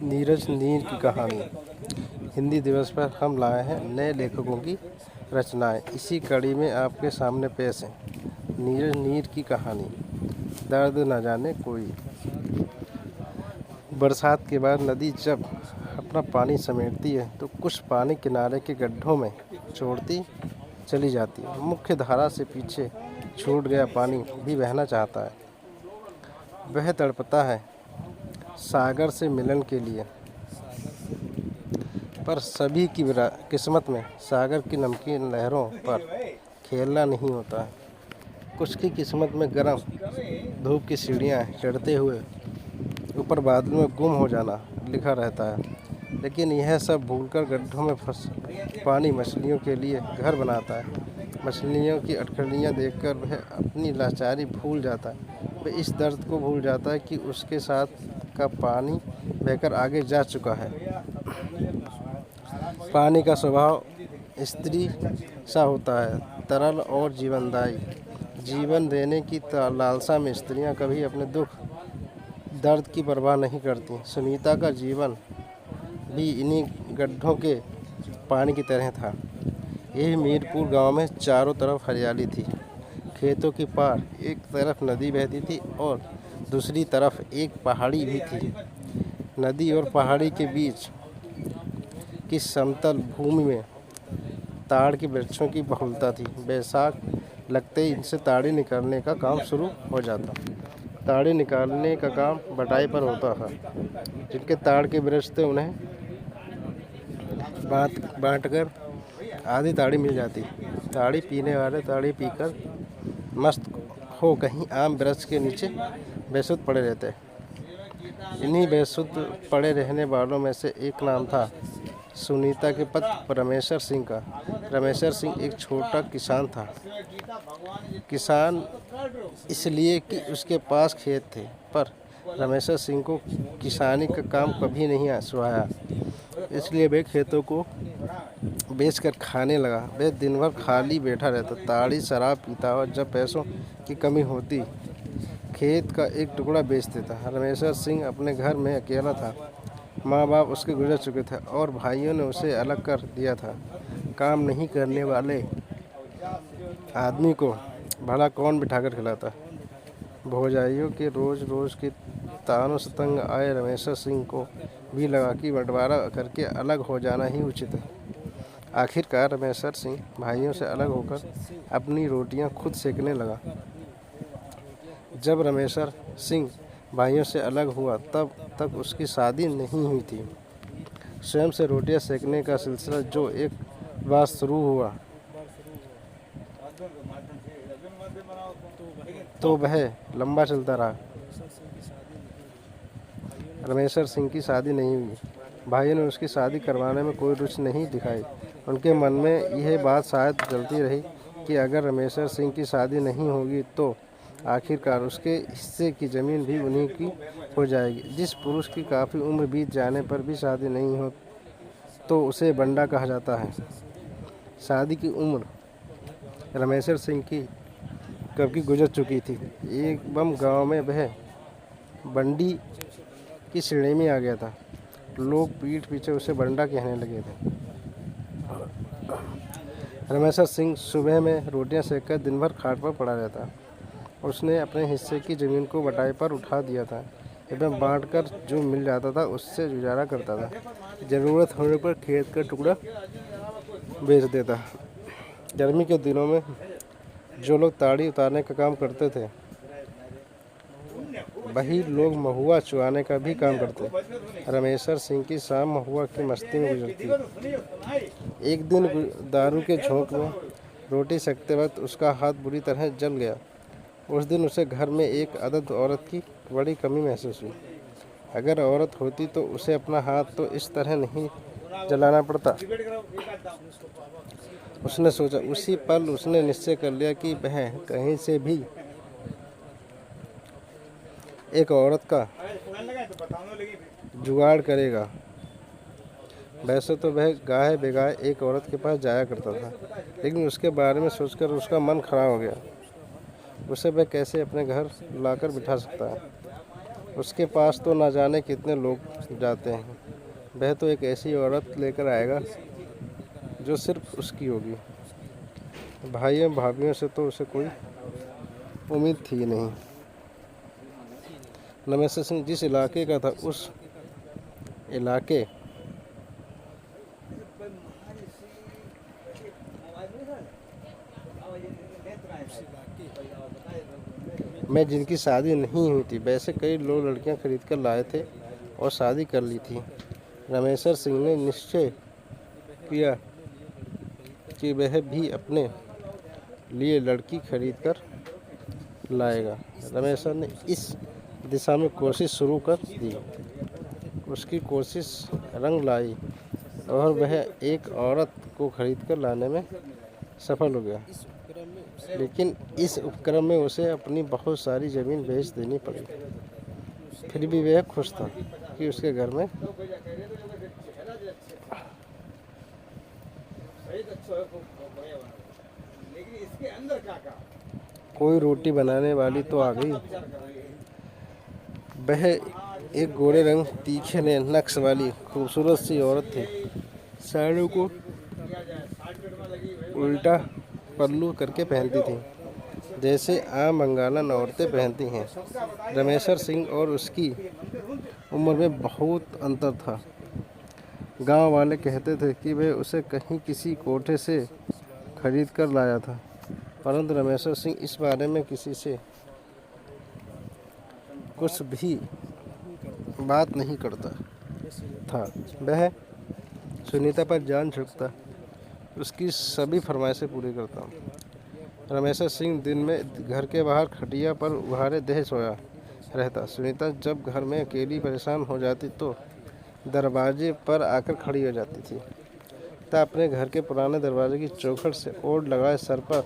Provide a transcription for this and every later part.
नीरज नीर की कहानी। हिंदी दिवस पर हम लाए हैं नए लेखकों की रचनाएं। इसी कड़ी में आपके सामने पेश है नीरज नीर की कहानी। दर्द न जाने कोई। बरसात के बाद नदी जब अपना पानी समेटती है तो कुछ पानी किनारे के गड्ढों में छोड़ती चली जाती है। मुख्य धारा से पीछे छूट गया पानी भी बहना चाहता है। वह तड़पता है सागर से मिलन के लिए, पर सभी की किस्मत में सागर की नमकीन लहरों पर खेलना नहीं होता है। कुछ की किस्मत में गर्म धूप की सीढ़ियाँ चढ़ते हुए ऊपर बादल में गुम हो जाना लिखा रहता है। लेकिन यह सब भूलकर गड्ढों में फंस पानी मछलियों के लिए घर बनाता है। मछलियों की अटकलियाँ देखकर वह अपनी लाचारी भूल जाता है। वह इस दर्द को भूल जाता है कि उसके साथ का पानी बहकर आगे जा चुका है। पानी का स्वभाव स्त्री सा होता है, तरल और जीवनदायी। जीवन देने की लालसा में स्त्रियां कभी अपने दुख दर्द की परवाह नहीं करती। सुनीता का जीवन भी इन्हीं गड्ढों के पानी की तरह था। यह मीरपुर गांव में चारों तरफ हरियाली थी। खेतों की पार एक तरफ नदी बहती थी और दूसरी तरफ एक पहाड़ी भी थी। नदी और पहाड़ी के बीच की समतल भूमि में ताड़ के वृक्षों की बहुलता थी। बैसाख लगते ही इनसे ताड़ी निकालने का काम शुरू हो जाता। ताड़ी निकालने का काम बटाई पर होता था। जिनके ताड़ के वृक्ष थे उन्हें बांटकर आधी ताड़ी मिल जाती। ताड़ी पीने वाले ताड़ी पीकर मस्त हो कहीं आम वृक्ष के नीचे बेसुध पड़े रहते। इन्हीं बेसुध पड़े रहने वालों में से एक नाम था सुनीता के पति रमेश्वर सिंह का। रमेश्वर सिंह एक छोटा किसान था। किसान इसलिए कि उसके पास खेत थे, पर रमेश्वर सिंह को किसानी का काम कभी नहीं सुहाया। इसलिए वे खेतों को बेचकर खाने लगा। वह दिन भर खाली बैठा रहता, ताड़ी शराब पीता और जब पैसों की कमी होती खेत का एक टुकड़ा बेच देता। रमेश्वर सिंह अपने घर में अकेला था। माँ बाप उसके गुजर चुके थे और भाइयों ने उसे अलग कर दिया था। काम नहीं करने वाले आदमी को भला कौन बिठाकर खिलाता। भौजाइयों के रोज रोज के तानों से तंग आए रमेश्वर सिंह को भी लगा कि बंटवारा करके अलग हो जाना ही उचित है। आखिरकार रमेश्वर सिंह भाइयों से अलग होकर अपनी रोटियां खुद सेकने लगा। जब रमेश्वर सिंह भाइयों से अलग हुआ तब तक उसकी शादी नहीं हुई थी। स्वयं से रोटियां सेकने का सिलसिला जो एक बार शुरू हुआ तो वह लंबा चलता रहा। रमेश्वर सिंह की शादी नहीं हुई। भाइयों ने उसकी शादी करवाने में कोई रुचि नहीं दिखाई। उनके मन में यह बात शायद चलती रही कि अगर रमेश्वर सिंह की शादी नहीं होगी तो आखिरकार उसके हिस्से की ज़मीन भी उन्हीं की हो जाएगी। जिस पुरुष की काफ़ी उम्र बीत जाने पर भी शादी नहीं हो तो उसे बंडा कहा जाता है। शादी की उम्र रमेश्वर सिंह की कब की गुजर चुकी थी। एक बम गांव में वह बंडी की श्रेणी में आ गया था। लोग पीठ पीछे उसे बंडा कहने लगे थे। रमेश्वर सिंह सुबह में रोटियां सेककर दिन भर खाट पर पड़ा रहता। उसने अपने हिस्से की ज़मीन को बटाई पर उठा दिया था एवं बांटकर जो मिल जाता था उससे गुजारा करता था। ज़रूरत होने पर खेत का टुकड़ा बेच देता। गर्मी के दिनों में जो लोग ताड़ी उतारने का काम करते थे वही लोग महुआ चुराने का भी काम करते। रमेश्वर सिंह की शाम महुआ की मस्ती में गुजरती। एक दिन दारू के झोंक में रोटी सेकते वक्त उसका हाथ बुरी तरह जल गया। उस दिन उसे घर में एक अदद औरत की बड़ी कमी महसूस हुई। अगर औरत होती तो उसे अपना हाथ तो इस तरह नहीं जलाना पड़ता। उसने सोचा। उसी पल उसने निश्चय कर लिया कि वह कहीं से भी एक औरत का जुगाड़ करेगा। वैसे तो वह गाहे बेगाहे एक औरत के पास जाया करता था, लेकिन उसके बारे में सोचकर उसका मन खराब हो गया। उसे वह कैसे अपने घर लाकर बिठा सकता है। उसके पास तो ना जाने कितने लोग जाते हैं। वह तो एक ऐसी औरत लेकर आएगा जो सिर्फ उसकी होगी। भाइयों भाभीयों से तो उसे कोई उम्मीद थी नहीं। रमेश सिंह जिस इलाके का था उस इलाके में जिनकी शादी नहीं हुई थी, वैसे कई लोग लड़कियां खरीद कर लाए थे और शादी कर ली थी। रमेश्वर सिंह ने निश्चय किया कि वह भी अपने लिए लड़की खरीद कर लाएगा। रमेश्वर ने इस दिशा में कोशिश शुरू कर दी। उसकी कोशिश रंग लाई और वह एक औरत को खरीद कर लाने में सफल हो गया। लेकिन इस उपक्रम में उसे अपनी बहुत सारी ज़मीन बेच देनी पड़ी। फिर भी वह खुश था कि उसके घर में कोई रोटी बनाने वाली तो आ गई। वह एक गोरे रंग, तीखे नक्श वाली खूबसूरत सी औरत थी। साड़ियों को उल्टा पल्लू करके पहनती थी, जैसे आम बंगालन औरतें पहनती हैं। रमेश्वर सिंह और उसकी उम्र में बहुत अंतर था। गांव वाले कहते थे कि वह उसे कहीं किसी कोठे से खरीद कर लाया था, परंतु रमेश्वर सिंह इस बारे में किसी से कुछ भी बात नहीं करता था। वह सुनीता पर जान छिड़कता, उसकी सभी फरमाइशें पूरी करता। रमेश्वर सिंह दिन में घर के बाहर खटिया पर उघाड़े देह सोया रहता। सुनीता जब घर में अकेली परेशान हो जाती तो दरवाजे पर आकर खड़ी हो जाती थी तथा अपने घर के पुराने दरवाजे की चौखट से ओढ़ लगाए सर पर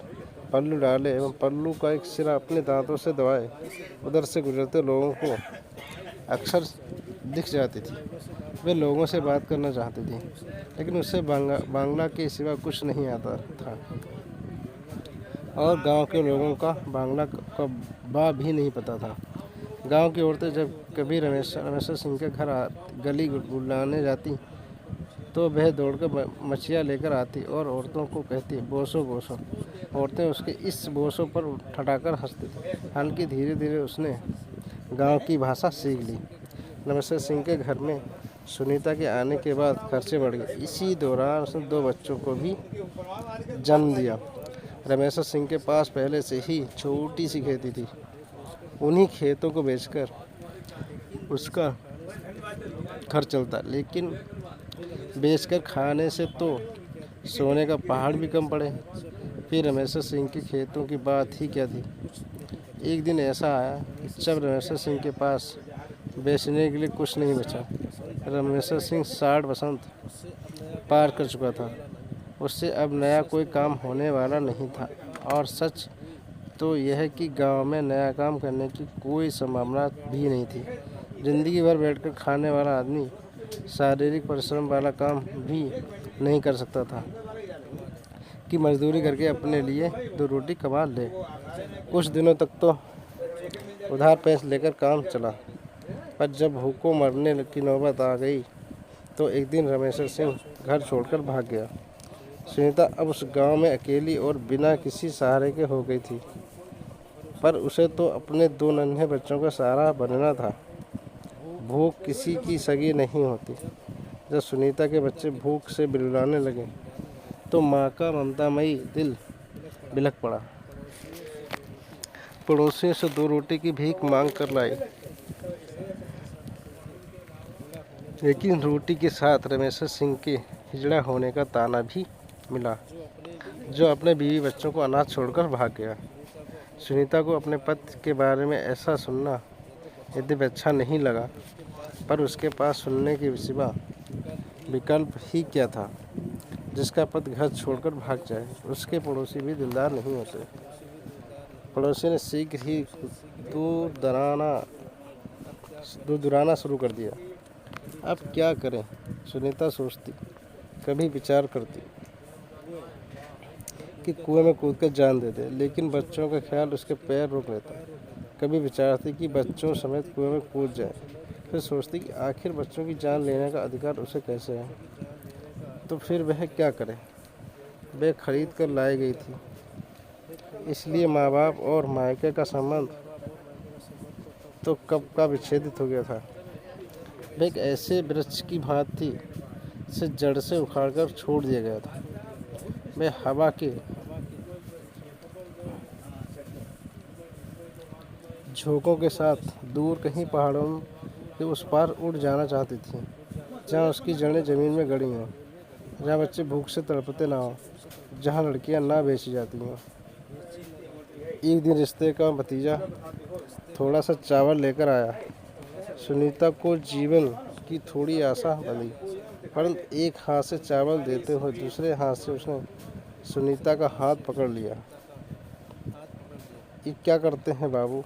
पल्लू डाले एवं पल्लू का एक सिरा अपने दांतों से दबाए उधर से गुजरते लोगों को अक्सर दिख जाती थी। वे लोगों से बात करना चाहती थी, लेकिन उससे बांग्ला के सिवा कुछ नहीं आता था और गांव के लोगों का बांग्ला का बा भी नहीं पता था। गांव की औरतें जब कभी रमेश्वर सिंह के घर गली बुलाने जाती तो वह दौड़कर मछलियाँ लेकर आती और औरतों को कहती, बोसो बोसो। औरतें उसके इस बोसो पर ठठाकर हंसती। हालांकि धीरे धीरे उसने गांव की भाषा सीख ली। रमेश्वर सिंह के घर में सुनीता के आने के बाद खर्चे बढ़ गए। इसी दौरान उसने 2 बच्चों को भी जन्म दिया। रमेश्वर सिंह के पास पहले से ही छोटी सी खेती थी। उन्हीं खेतों को बेचकर उसका घर चलता, लेकिन बेचकर खाने से तो सोने का पहाड़ भी कम पड़े। फिर रमेश्वर सिंह के खेतों की बात ही क्या थी। एक दिन ऐसा आया जब रमेश्वर सिंह के पास बेचने के लिए कुछ नहीं बचा। रमेश्वर सिंह 60 वसंत पार कर चुका था। उससे अब नया कोई काम होने वाला नहीं था और सच तो यह कि गांव में नया काम करने की कोई संभावना भी नहीं थी। जिंदगी भर बैठकर खाने वाला आदमी शारीरिक परिश्रम वाला काम भी नहीं कर सकता था कि मजदूरी करके अपने लिए 2 रोटी कमा ले। कुछ दिनों तक तो उधार पैसे लेकर काम चला, पर जब भूखों मरने की नौबत आ गई तो एक दिन रमेश्वर सिंह घर छोड़कर भाग गया। सुनीता अब उस गांव में अकेली और बिना किसी सहारे के हो गई थी, पर उसे तो अपने 2 नन्हे बच्चों का सहारा बनना था। भूख किसी की सगी नहीं होती। जब सुनीता के बच्चे भूख से बिलबिलाने लगे तो माँ का ममतामयी दिल बिलख पड़ा। पड़ोसियों से 2 रोटी की भीख मांग कर लाई, लेकिन रोटी के साथ रमेश्वर सिंह के हिजड़ा होने का ताना भी मिला, जो अपने बीवी बच्चों को अनाथ छोड़कर भाग गया। सुनीता को अपने पति के बारे में ऐसा सुनना यद्यपि अच्छा नहीं लगा, पर उसके पास सुनने के सिवा विकल्प ही क्या था। जिसका पति घर छोड़कर भाग जाए, उसके पड़ोसी भी दिलदार नहीं होते। पड़ोसी ने शीघ्र ही दूर दराना शुरू कर दिया। अब क्या करें, सुनीता सोचती, कभी विचार करती कि कुएं में कूदकर जान दे दे, लेकिन बच्चों का ख्याल उसके पैर रोक लेता। कभी विचारती कि बच्चों समेत कुएं में कूद जाए, फिर सोचती कि आखिर बच्चों की जान लेने का अधिकार उसे कैसे है, तो फिर वह क्या करे। वह खरीद कर लाई गई थी, इसलिए माँ बाप और मायके का संबंध तो कब का विच्छेदित हो गया था। वह एक ऐसे वृक्ष की भांति थी जिसे जड़ से उखाड़कर छोड़ दिया गया था। वह हवा के झोंकों के साथ दूर कहीं पहाड़ों के उस पार उड़ जाना चाहती थी, जहाँ उसकी जड़ें जमीन में गड़ी हों, जहाँ बच्चे भूख से तड़पते ना हों, जहाँ लड़कियाँ ना बेची जाती हों। एक दिन रिश्ते का भतीजा थोड़ा सा चावल लेकर आया। सुनीता को जीवन की थोड़ी आशा बनी, परंतु एक हाथ से चावल देते हुए दूसरे हाथ से उसने सुनीता का हाथ पकड़ लिया। ये क्या करते हैं बाबू?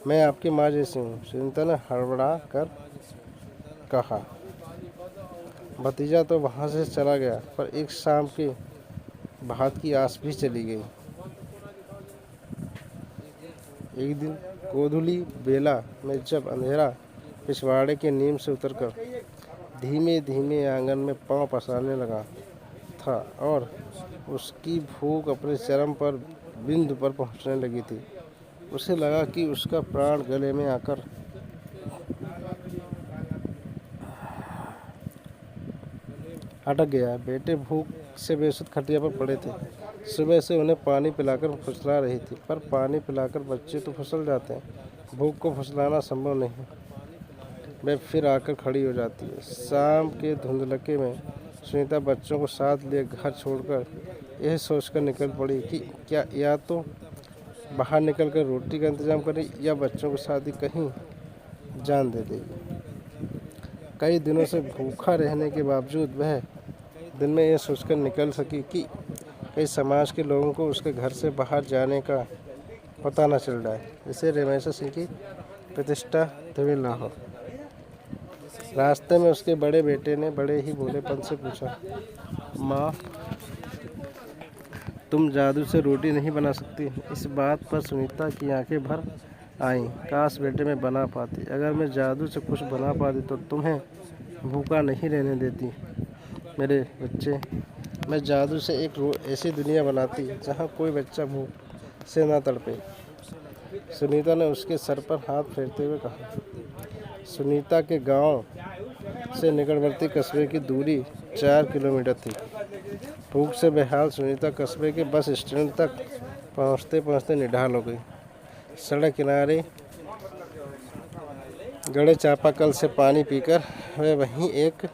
मैं आपकी माँ जैसी हूँ, सुनीता ने हड़बड़ा कर कहा। भतीजा तो वहाँ से चला गया, पर एक शाम के भात की आस भी चली गई। एक दिन गोधूली बेला में जब अंधेरा पिछवाड़े के नीम से उतरकर धीमे धीमे आंगन में पांव पसारने लगा था और उसकी भूख अपने चरम पर बिंदु पर पहुंचने लगी थी, उसे लगा कि उसका प्राण गले में आकर अटक गया। बेटे भूख से बेसुध खटिया पर पड़े थे। सुबह से उन्हें पानी पिलाकर फुसला रही थी, पर पानी पिलाकर बच्चे तो फिसल जाते हैं, भूख को फुसलाना संभव नहीं। वह फिर आकर खड़ी हो जाती है। शाम के धुंधलके में सुनीता बच्चों को साथ लिए घर छोड़कर यह सोचकर निकल पड़ी कि क्या या तो बाहर निकलकर रोटी का इंतजाम करे या बच्चों के साथ ही कहीं जान दे देगी। कई दिनों से भूखा रहने के बावजूद वह दिन में यह सोचकर निकल सकी कि कई समाज के लोगों को उसके घर से बाहर जाने का पता न चल जाए, जिससे रमेश सिंह की प्रतिष्ठा धूमिल ना हो। रास्ते में उसके बड़े बेटे ने बड़े ही भोलेपन से पूछा, माँ, तुम जादू से रोटी नहीं बना सकती? इस बात पर सुनीता की आंखें भर आईं। काश बेटे मैं बना पाती। अगर मैं जादू से कुछ बना पाती तो तुम्हें भूखा नहीं रहने देती। मेरे बच्चे, मैं जादू से एक ऐसी दुनिया बनाती जहाँ कोई बच्चा भूख से ना तड़पे। सुनीता ने उसके सर पर हाथ फेरते हुए कहा। सुनीता के गांव से निकटवर्ती कस्बे की दूरी 4 किलोमीटर थी। भूख से बेहाल सुनीता कस्बे के बस स्टैंड तक पहुँचते पहुँचते निढाल हो गई। सड़क किनारे गड़े चापाकल से पानी पीकर वह वहीं एक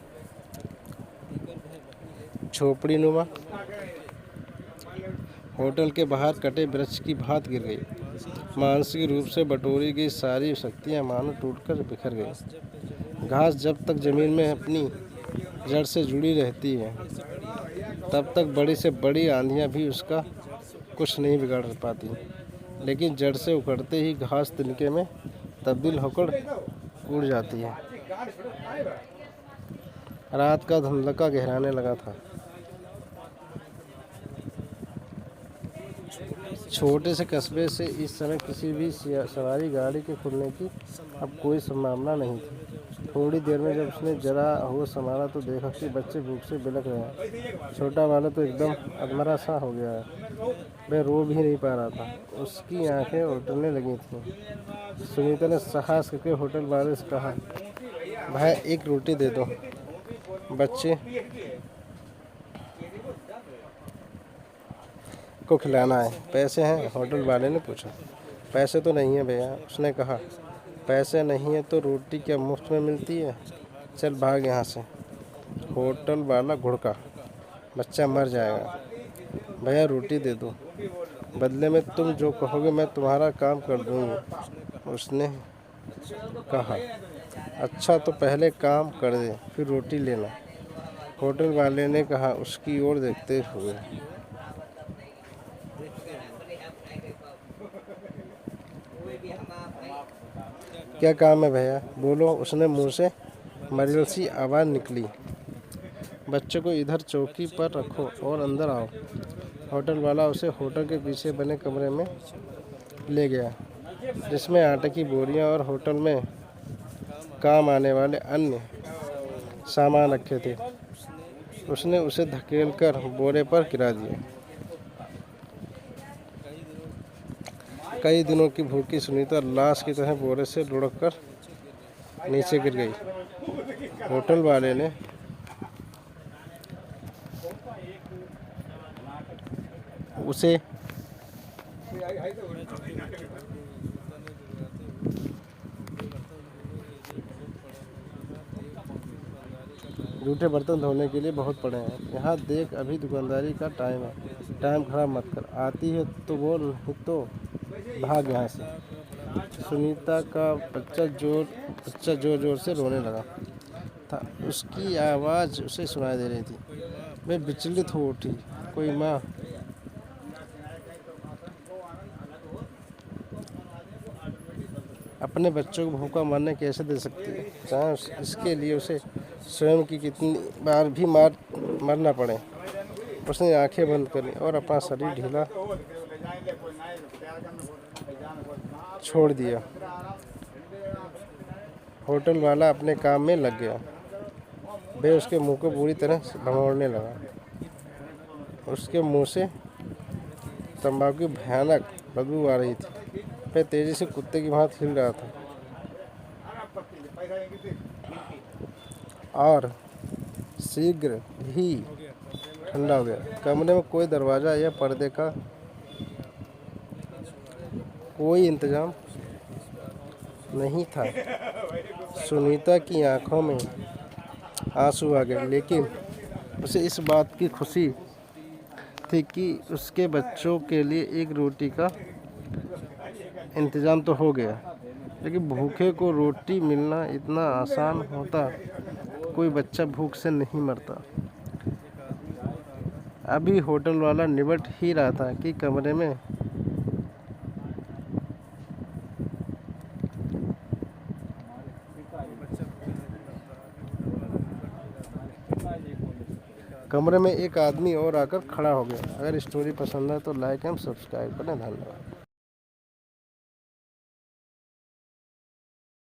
झोपड़ी नुमा होटल के बाहर कटे वृक्ष की भांति गिर गई। मानसिक रूप से बटोरी गई सारी शक्तियाँ मानो टूटकर बिखर गई। घास जब तक जमीन में अपनी जड़ से जुड़ी रहती है, तब तक बड़ी से बड़ी आंधियाँ भी उसका कुछ नहीं बिगाड़ पाती, लेकिन जड़ से उखड़ते ही घास तिनके में तब्दील होकर उड़ जाती है। रात का धुंधलका गहराने लगा था। छोटे से कस्बे से इस समय किसी भी सवारी गाड़ी के खुलने की अब कोई संभावना नहीं थी। थोड़ी देर में जब उसने जरा होश संभाला तो देखा कि बच्चे भूख से बिलख रहे हैं। छोटा वाला तो एकदम अधमरा सा हो गया है, वह रो भी नहीं पा रहा था, उसकी आंखें उलटने लगी थीं। सुनीता ने साहस करके होटल वाले से कहा, भाई एक रोटी दे दो, बच्चे को खिलाना है। पैसे हैं? होटल वाले ने पूछा। पैसे तो नहीं है भैया, उसने कहा। पैसे नहीं है तो रोटी क्या मुफ्त में मिलती है? चल भाग यहाँ से। होटल वाला घुड़का, बच्चा मर जाएगा। भैया रोटी दे दो, बदले में तुम जो कहोगे मैं तुम्हारा काम कर दूँगी, उसने कहा। अच्छा तो पहले काम कर दे, फिर रोटी लेना, होटल वाले ने कहा उसकी ओर देखते हुए। क्या काम है भैया? बोलो, उसने मुंह से मरियल सी आवाज़ निकली। बच्चों को इधर चौकी पर रखो और अंदर आओ। होटल वाला उसे होटल के पीछे बने कमरे में ले गया, जिसमें आटे की बोरियां और होटल में काम आने वाले अन्य सामान रखे थे। उसने उसे धकेलकर बोरे पर गिरा दिया। कई दिनों की भूखी सुनीता लाश की तरह बोरे से लुढ़क कर नीचे गिर गई। होटल वाले ने उसे जूठे बर्तन धोने के लिए बहुत पड़े हैं। यहाँ देख, अभी दुकानदारी का टाइम है, टाइम खराब मत कर। आती है तो बोल, नहीं तो भाग यहाँ से। सुनीता का बच्चा जोर जोर से रोने लगा था। उसकी आवाज़ उसे सुनाई दे रही थी। वह विचलित हो उठी। कोई माँ अपने बच्चों को भूखा मरने कैसे दे सकती है, चाहे इसके लिए उसे स्वयं की कितनी बार भी मरना पड़े। उसने आंखें बंद करी और अपना शरीर ढीला छोड़ दिया। होटल वाला अपने काम में लग गया। वह उसके मुंह को बुरी तरह से भमोड़ने लगा। उसके मुंह से तंबाकू की भयानक बदबू आ रही थी। वह तेजी से कुत्ते की भांति हिल रहा था और शीघ्र ही ठंडा हो गया। कमरे में कोई दरवाज़ा या पर्दे का कोई इंतजाम नहीं था। सुनीता की आंखों में आंसू आ गए, लेकिन उसे इस बात की खुशी थी कि उसके बच्चों के लिए एक रोटी का इंतज़ाम तो हो गया। लेकिन भूखे को रोटी मिलना इतना आसान होता? कोई बच्चा भूख से नहीं मरता। अभी होटल वाला निपट ही रहा था कि कमरे में एक आदमी और आकर खड़ा हो गया। अगर स्टोरी पसंद है तो लाइक एंड सब्सक्राइब करें। धन्यवाद।